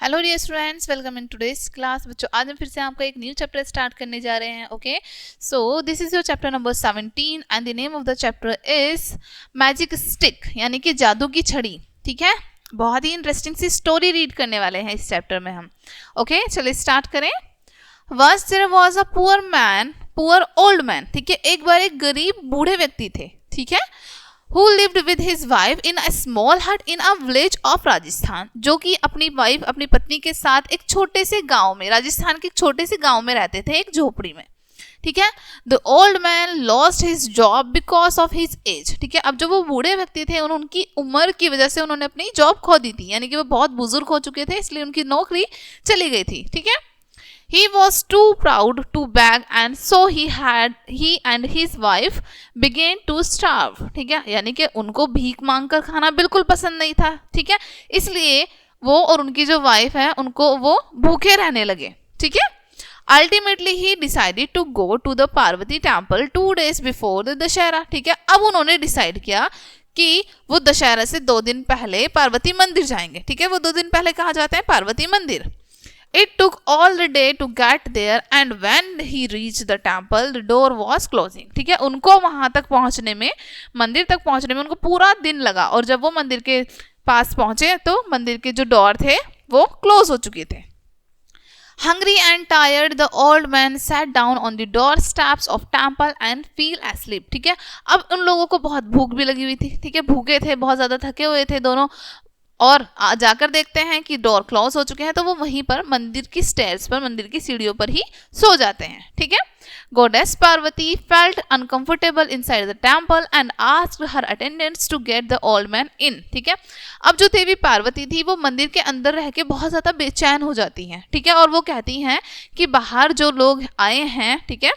Hello dear students, welcome in today's class. बच्चों, आज हम फिर से आपका एक न्यू चैप्टर स्टार्ट करने जा रहे हैं। Okay, so this is your chapter number 17 and the name of the chapter is magic stick, यानी कि जादू की छड़ी। ठीक है, बहुत ही इंटरेस्टिंग सी स्टोरी रीड करने वाले हैं इस चैप्टर में हम। ओके, चलिए स्टार्ट करें। Once there was a poor old man. ठीक है, एक बार एक गरीब बूढ़े व्यक्ति थे। ठीक है, who lived with his wife in a small hut in a village of Rajasthan, जो कि अपनी वाइफ अपनी पत्नी के साथ एक छोटे से गांव में, राजस्थान के एक छोटे से गांव में रहते थे, एक झोपड़ी में। ठीक है, the old man lost his job because of his age. ठीक है, अब जो वो बूढ़े व्यक्ति थे उनकी उम्र की वजह से उन्होंने अपनी जॉब खो दी थी, यानी कि वो बहुत बुजुर्ग हो चुके थे, इसलिए उनकी नौकरी चली गई थी। ठीक है, he was too proud to beg and so he and his wife began to starve। ठीक है, यानी कि उनको भीख मांग कर खाना बिल्कुल पसंद नहीं था। ठीक है, इसलिए वो और उनकी जो वाइफ है उनको वो भूखे रहने लगे। ठीक है, ultimately he decided to go to the Parvati temple 2 days before the Dussehra. ठीक है, अब उन्होंने डिसाइड किया कि वो दशहरा से 2 दिन पहले पार्वती मंदिर जाएंगे। ठीक है, वो 2 दिन पहले कहाँ जाते हैं? पार्वती मंदिर। It took all the day to get there and when he reached the temple, the door was closing। ठीक है, उनको वहां तक पहुंचने में, मंदिर तक पहुंचने में उनको पूरा दिन लगा, और जब वो मंदिर के पास पहुंचे तो मंदिर के जो डोर थे वो क्लोज हो चुके थे। Hungry and tired, the old man sat down on the doorsteps of temple and fell asleep। ठीक है, अब उन लोगों को बहुत भूख भी लगी हुई थी। ठीक है, भूखे थे, बहुत ज्यादा थके हुए थे दोनों, और जाकर देखते हैं कि डोर क्लोज हो चुके हैं, तो वो वहीं पर मंदिर की स्टेयर्स पर, मंदिर की सीढ़ियों पर ही सो जाते हैं। ठीक है, goddess Parvati felt uncomfortable inside the temple and asked her attendants to get the old man in. ठीक है, अब जो देवी पार्वती थी वो मंदिर के अंदर रह के बहुत ज्यादा बेचैन हो जाती हैं। ठीक है, और वो कहती हैं कि बाहर जो लोग आए हैं, ठीक है,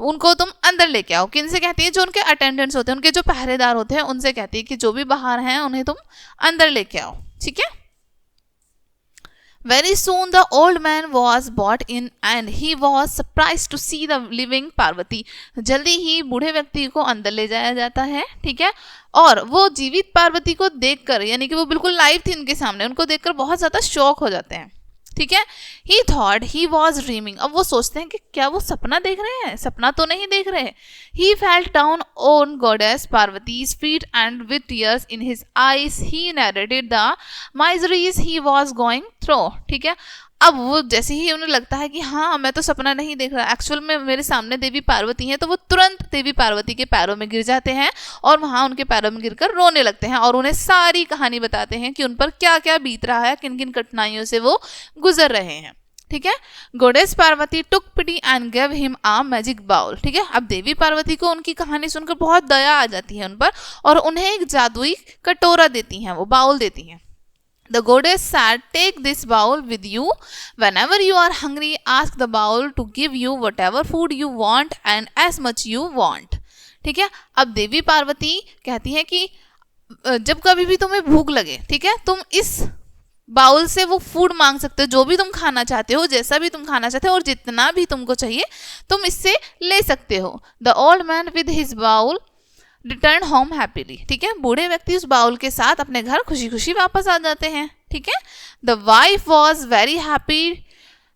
उनको तुम अंदर लेके आओ। किनसे कहती है? जो उनके अटेंडेंट्स होते हैं, उनके जो पहरेदार होते हैं, उनसे कहती है कि जो भी बाहर हैं उन्हें तुम अंदर लेके आओ। ठीक है, Very soon the old man was brought in and he was surprised to see the living Parvati. जल्दी ही बूढ़े व्यक्ति को अंदर ले जाया जाता है। ठीक है, और वो जीवित पार्वती को देखकर, यानी कि वो बिल्कुल लाइव थी उनके सामने, उनको देखकर बहुत ज्यादा शॉक हो जाते हैं। ठीक है, he thought he was dreaming। अब वो सोचते हैं कि क्या वो सपना देख रहे हैं? सपना तो नहीं देख रहे। He fell down on goddess Parvati's feet and with tears in his eyes he narrated the miseries he was going through। ठीक है, अब वो जैसे ही उन्हें लगता है कि हाँ मैं तो सपना नहीं देख रहा, एक्चुअल में मेरे सामने देवी पार्वती हैं, तो वो तुरंत देवी पार्वती के पैरों में गिर जाते हैं और वहाँ उनके पैरों में गिरकर रोने लगते हैं, और उन्हें सारी कहानी बताते हैं कि उन पर क्या क्या बीत रहा है, किन किन कठिनाइयों से वो गुजर रहे हैं। ठीक है, goddess Parvati took pity and give him a magic bowl. ठीक है, अब देवी पार्वती को उनकी कहानी सुनकर बहुत दया आ जाती है उन पर, और उन्हें एक जादुई कटोरा देती हैं, वो बाउल देती हैं। The goddess said, "Take this bowl with you. Whenever you are hungry, ask the bowl to give you whatever food you want and as much you want." ठीक है, अब देवी पार्वती कहती है कि जब कभी भी तुम्हें भूख लगे, ठीक है, तुम इस बाउल से वो फूड मांग सकते हो, जो भी तुम खाना चाहते हो, जैसा भी तुम खाना चाहते हो, और जितना भी तुमको चाहिए तुम इससे ले सकते हो। The old man with his bowl return home happily. ठीक है, बूढ़े व्यक्ति उस बाउल के साथ अपने घर खुशी खुशी वापस आ जाते हैं। ठीक है, the wife was very happy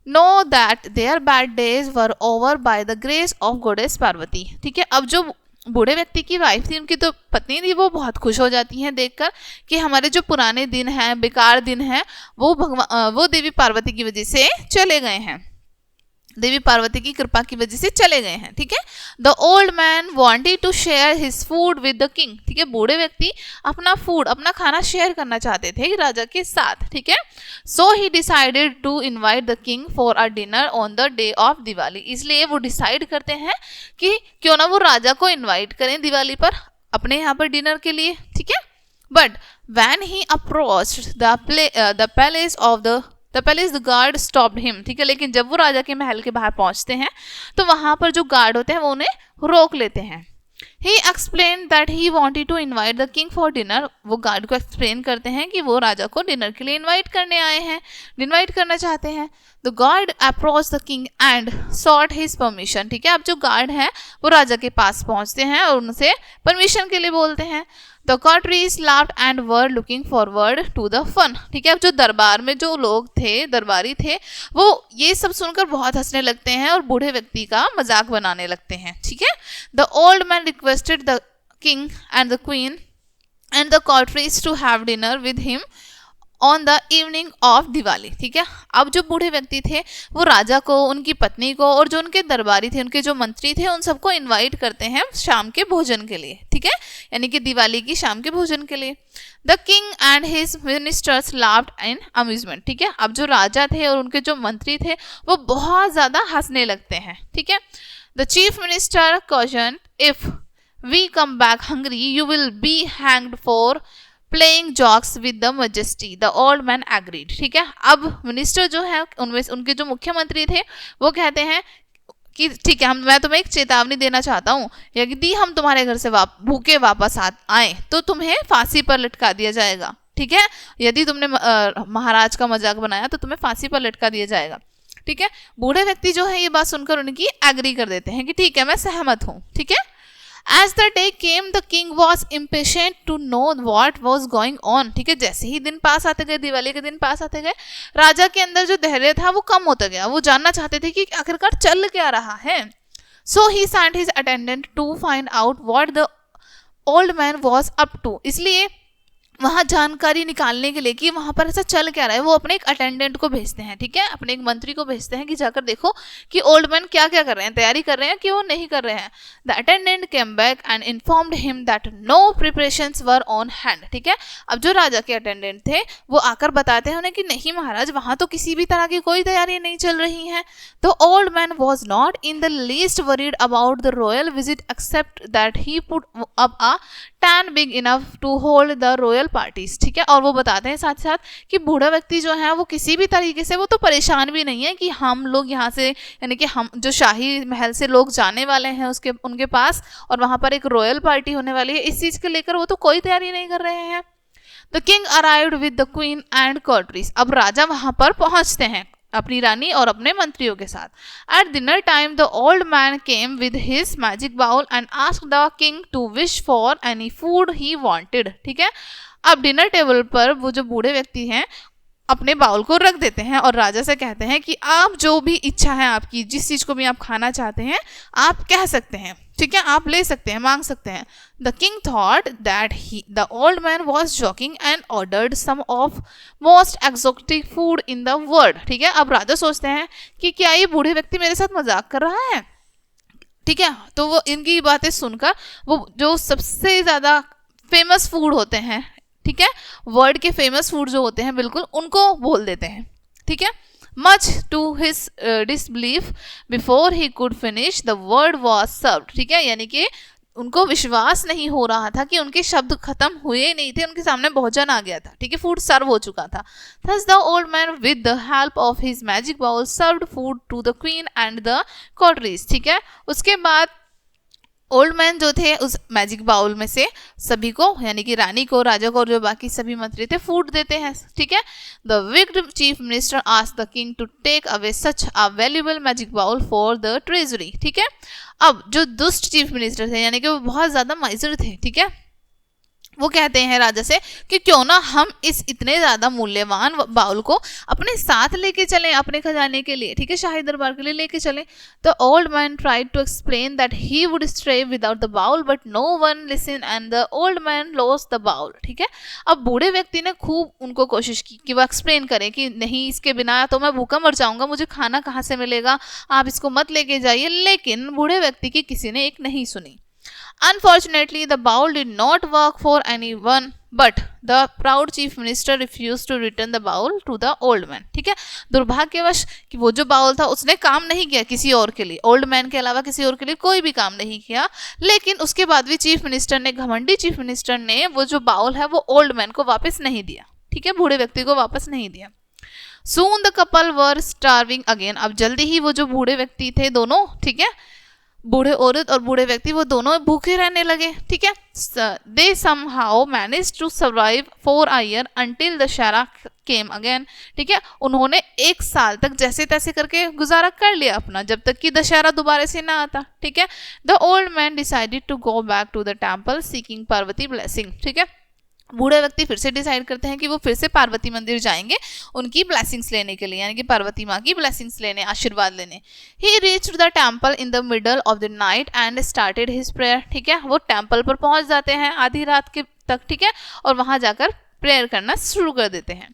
know that there bad days were over by the grace of goddess Parvati. ठीक है, अब जो बूढ़े व्यक्ति की वाइफ थी, उनकी तो पत्नी थी, वो बहुत खुश हो जाती हैं देखकर कि हमारे जो पुराने दिन हैं, बेकार दिन हैं, वो देवी पार्वती की वजह से चले गए हैं, देवी पार्वती की कृपा की वजह से चले गए हैं। ठीक है, the old man wanted to share his food with the king. ठीक है, बूढ़े व्यक्ति अपना फूड, अपना खाना शेयर करना चाहते थे राजा के साथ। ठीक है, so he decided to invite the king for a dinner on the day of Diwali. इसलिए वो डिसाइड करते हैं कि क्यों ना वो राजा को इन्वाइट करें दिवाली पर अपने यहाँ पर डिनर के लिए। ठीक है, but when he approached the palace of the palace the guard stopped him. ठीक है, लेकिन जब वो राजा के महल के बाहर पहुंचते हैं तो वहां पर जो गार्ड होते हैं वो उन्हें रोक लेते हैं। He explain that he wanted to invite the king for dinner. वो गार्ड को एक्सप्लेन करते हैं कि वो राजा को डिनर के लिए इनवाइट करने आए हैं, इनवाइट करना चाहते हैं। The guard approach the king and sought his permission, ठीक है। अब जो गार्ड है वो राजा के पास पहुंचते हैं और उनसे परमिशन के लिए बोलते हैं। The courtiers laughed and were looking forward to the fun, ठीक है। अब जो दरबार में जो लोग थे, दरबारी थे, वो ये सब सुनकर बहुत हंसने लगते हैं और बूढ़े व्यक्ति का मजाक बनाने लगते हैं, ठीक है। The old man requested the king and the queen and the courtiers to have dinner with him on the evening of Diwali, ठीक है। अब जो बूढ़े व्यक्ति थे वो राजा को, उनकी पत्नी को और जो उनके दरबारी थे, उनके जो मंत्री थे, उन सबको इनवाइट करते हैं शाम के भोजन के लिए, ठीक है, यानी कि दिवाली की शाम के भोजन के लिए। The king and his ministers laughed in amusement, ठीक है। अब जो राजा थे और उनके जो मंत्री थे वो बहुत ज्यादा हंसने लगते हैं, ठीक है। The chief minister question if we come back hungry you will be hanged for playing jokes with the majesty, the old man agreed, ठीक है। अब मिनिस्टर जो है उनमें उनके जो मुख्यमंत्री थे वो कहते हैं कि ठीक है, मैं तुम्हें एक चेतावनी देना चाहता हूँ, यदि हम तुम्हारे घर से भूखे वापस आए तो तुम्हें फांसी पर लटका दिया जाएगा, ठीक है। यदि तुमने महाराज का मजाक बनाया तो तुम्हें फांसी पर लटका दिया जाएगा, ठीक है। बूढ़े व्यक्ति जो है ये बात सुनकर उनकी एग्री कर देते हैं कि ठीक है, मैं सहमत हूँ, ठीक है। As the day came, the king was impatient to know what was going on, ठीक है। जैसे ही दिन पास आते गए, दिवाली के दिन पास आते गए, राजा के अंदर जो धैर्य था वो कम होता गया। वो जानना चाहते थे कि आखिरकार चल क्या रहा है। So he sent his attendant to find out what the old man was up to, इसलिए वहाँ जानकारी निकालने के लिए कि वहाँ पर ऐसा चल क्या रहा है, वो अपने एक अटेंडेंट को भेजते हैं, ठीक है, अपने एक मंत्री को भेजते हैं कि जाकर देखो कि ओल्ड मैन क्या क्या कर रहे हैं, तैयारी कर रहे हैं कि वो नहीं कर रहे हैं। The attendant came back and informed him that no preparations were on hand, ठीक है। अब जो राजा के अटेंडेंट थे वो आकर बताते हैं उन्हें कि नहीं महाराज, वहाँ तो किसी भी तरह की कोई तैयारी नहीं चल रही है। The old man was not in the least worried about the royal visit except that he put up a tent big enough to hold the royal parties, ठीक है। और वो बताते हैं साथ साथ कि बूढ़ा व्यक्ति जो है वो किसी भी तरीके से वो तो परेशान भी नहीं है कि हम लोग यहाँ से, यानी कि हम जो शाही महल से लोग जाने वाले हैं उनके पास और वहाँ पर एक रॉयल पार्टी होने वाली है, इस चीज़ को लेकर वो तो कोई तैयारी नहीं कर रहे हैं। The king arrived with the queen and courtiers, अब राजा वहाँ पर पहुँचते हैं अपनी रानी और अपने मंत्रियों के साथ। At dinner time the old man came with his magic bowl and asked the king to wish for any food he wanted, ठीक है। अब डिनर टेबल पर वो जो बूढ़े व्यक्ति हैं अपने बाउल को रख देते हैं और राजा से कहते हैं कि आप जो भी इच्छा है आपकी, जिस चीज़ को भी आप खाना चाहते हैं आप कह सकते हैं, ठीक है, आप ले सकते हैं, मांग सकते हैं। The king thought that the old man was joking and ordered some of most exotic food in the world, ठीक है। अब राजा सोचते हैं कि क्या ये बूढ़े व्यक्ति मेरे साथ मजाक कर रहा है, ठीक है। तो वो इनकी बातें सुनकर वो जो सबसे ज़्यादा फेमस फूड होते हैं, ठीक है, वर्ल्ड के फेमस फूड जो होते हैं बिल्कुल उनको बोल देते हैं, ठीक है। Much to his disbelief before he could finish the word was served, ठीक है, यानी कि उनको विश्वास नहीं हो रहा था कि उनके शब्द खत्म हुए नहीं थे, उनके सामने भोजन आ गया था, ठीक है, फूड सर्व हो चुका था। Thus the old man with the help of his magic bowl served food to the queen and the courtiers, ठीक है। उसके बाद ओल्ड मैन जो थे उस मैजिक बाउल में से सभी को, यानी कि रानी को, राजा को और जो बाकी सभी मंत्री थे फूड देते हैं, ठीक है। The wicked chief minister asked the king to take away such a valuable magic bowl for the treasury, ठीक है। अब जो दुष्ट चीफ मिनिस्टर थे, यानी कि वो बहुत ज्यादा माइजर थे, ठीक है, वो कहते हैं राजा से कि क्यों ना हम इस इतने ज़्यादा मूल्यवान बाउल को अपने साथ लेके चलें अपने खजाने के लिए, ठीक है, शाही दरबार के लिए लेके चलें। The old man tried to explain that he would stay without the bowl but no one listen and the old man lost the bowl, ठीक है। अब बूढ़े व्यक्ति ने खूब उनको कोशिश की कि वो एक्सप्लेन करें कि नहीं, इसके बिना तो मैं भूखा मर जाऊंगा, मुझे खाना कहाँ से मिलेगा, आप इसको मत लेके जाइए, लेकिन बूढ़े व्यक्ति की किसी ने एक नहीं सुनी। Unfortunately, the bowl did not work for anyone, but the proud chief minister refused to return the bowl to the old man, ठीक है। दुर्भाग्यवश कि वो जो बाउल था उसने काम नहीं किया किसी और के लिए, ओल्ड मैन के अलावा किसी और के लिए कोई भी काम नहीं किया, लेकिन उसके बाद भी चीफ मिनिस्टर ने, घमंडी चीफ मिनिस्टर ने वो जो बाउल है वो ओल्ड मैन को वापस नहीं दिया, ठीक है, बूढ़े व्यक्ति को वापस नहीं दिया। Soon the couple were starving again, अब जल्दी ही वो जो बूढ़े व्यक्ति थे दोनों, ठीक है, बूढ़े औरत और बूढ़े व्यक्ति वो दोनों भूखे रहने लगे, ठीक है। They somehow manage to survive for a year until Dussehra came again, ठीक है। उन्होंने 1 साल तक जैसे तैसे करके गुजारा कर लिया अपना, जब तक कि दशहरा दोबारा से ना आता, ठीक है। The old man decided to go back to the temple seeking Parvati blessing, ठीक है। बूढ़े व्यक्ति फिर से डिसाइड करते हैं कि वो फिर से पार्वती मंदिर जाएंगे उनकी ब्लेसिंग्स लेने के लिए, यानी कि पार्वती माँ की ब्लेसिंग्स लेने, आशीर्वाद लेने। ही reached the temple in the middle of the night and started his prayer, ठीक है। वो टेम्पल पर पहुंच जाते हैं आधी रात के तक, ठीक है, और वहां जाकर प्रेयर करना शुरू कर देते हैं।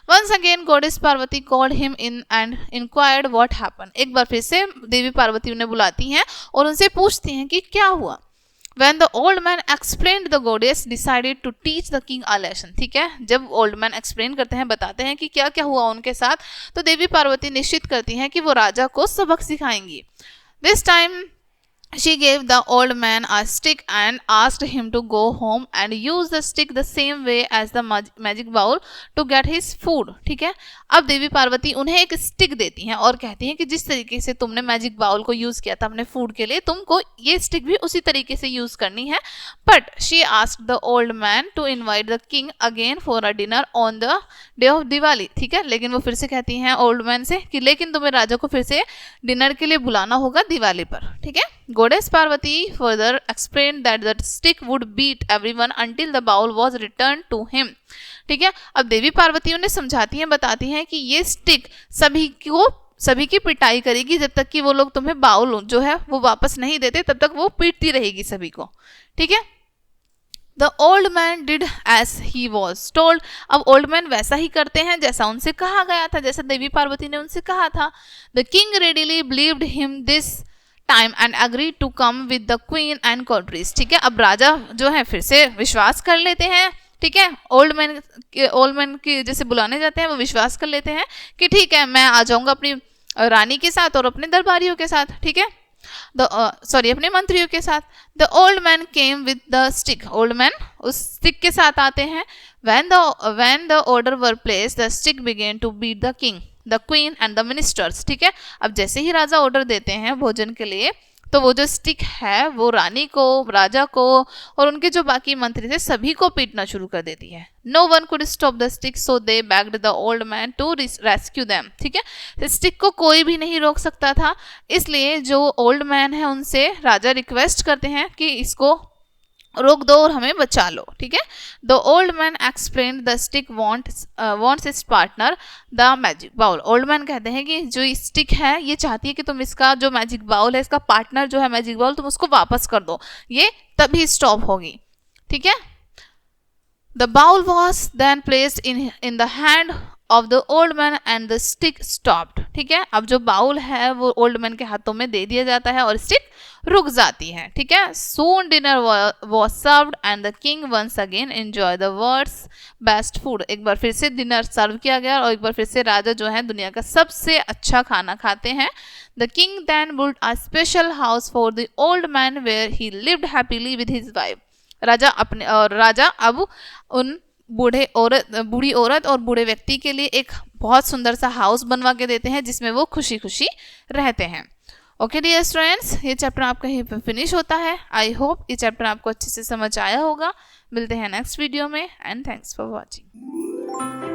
Once again goddess Parvati called him in and inquired what happened. एक बार फिर से देवी पार्वती उन्हें बुलाती हैं और उनसे पूछती हैं कि क्या हुआ। When the old man explained, the goddess decided to teach the king a lesson, ठीक है। जब old man explain करते हैं, बताते हैं कि क्या क्या हुआ उनके साथ, तो देवी पार्वती निश्चित करती हैं कि वो राजा को सबक सिखाएंगी। This time she gave the old man a stick and asked him to go home and use the stick the same way as the magic bowl to get his food, ठीक है। अब देवी पार्वती उन्हें एक स्टिक देती हैं और कहती हैं कि जिस तरीके से तुमने मैजिक बाउल को यूज किया था अपने फूड के लिए, तुमको ये स्टिक भी उसी तरीके से यूज करनी है। But she asked the old man to invite the king again for a dinner on the day of Diwali, ठीक है। लेकिन वो फिर से कहती हैं ओल्ड मैन से कि लेकिन तुम्हें राजा को फिर से डिनर के लिए बुलाना होगा दिवाली पर, ठीक है। Goddess Parvati further explained that the stick would beat everyone until the bowl was returned to him, ठीक है। अब देवी पार्वती उन्हें समझाती हैं, बताती हैं कि ये स्टिक सभी की पिटाई करेगी जब तक कि वो लोग तुम्हें बाउल जो है वो वापस नहीं देते, तब तक वो पीटती रहेगी सभी को, ठीक है। The old man did as he was told. अब old man वैसा ही करते हैं जैसा उनसे कहा गया था, जैसा देवी पार्वती ने उनसे कहा था। The king readily believed him this time and agree to come with the queen and courtiers, ठीक है। अब राजा जो है फिर से विश्वास कर लेते हैं, ठीक है। ओल्ड मैन की जैसे बुलाने जाते हैं वो विश्वास कर लेते हैं कि ठीक है मैं आ जाऊंगा अपनी रानी के साथ और अपने दरबारियों के साथ, ठीक है। अपने मंत्रियों के साथ। The old man came with the stick, old man उस स्टिक के साथ आते हैं। when the order were placed, the stick began to beat the king, the queen and the ministers, ठीक है। अब जैसे ही राजा ऑर्डर देते हैं भोजन के लिए, तो वो जो स्टिक है वो रानी को, राजा को और उनके जो बाकी मंत्री थे सभी को पीटना शुरू कर देती है। No one could stop the stick so they begged the old man to rescue them, ठीक है। स्टिक को कोई भी नहीं रोक सकता था, इसलिए जो ओल्ड मैन है उनसे राजा रिक्वेस्ट करते हैं कि इसको रोक दो और हमें बचा लो, ठीक है। The old man explain the stick wants its partner the magic bowl. Old man कहते हैं कि जो स्टिक है ये चाहती है कि तुम इसका जो मैजिक बाउल है, इसका पार्टनर जो है मैजिक बाउल, तुम उसको वापस कर दो, ये तभी स्टॉप होगी, ठीक है। The bowl was then placed in the hand of the old man and the stick stopped, ठीक है। अब जो बाउल है वो ओल्ड मैन के हाथों में दे दिया जाता है और स्टिक रुक जाती है, ठीक है। Soon dinner was served and the king once again enjoy the world's best food. एक बार फिर से डिनर सर्व किया गया और एक बार फिर से राजा जो है दुनिया का सबसे अच्छा खाना खाते हैं। The king then built a special house for the old man where he lived happily with his wife. राजा अब उन बूढ़ी औरत और बूढ़े व्यक्ति के लिए एक बहुत सुंदर सा हाउस बनवा के देते हैं जिसमें वो खुशी खुशी रहते हैं। ओके डियर स्टूडेंट्स, ये चैप्टर आपका यहीं पर फिनिश होता है। आई होप ये चैप्टर आपको अच्छे से समझ आया होगा। मिलते हैं नेक्स्ट वीडियो में एंड थैंक्स फॉर वॉचिंग।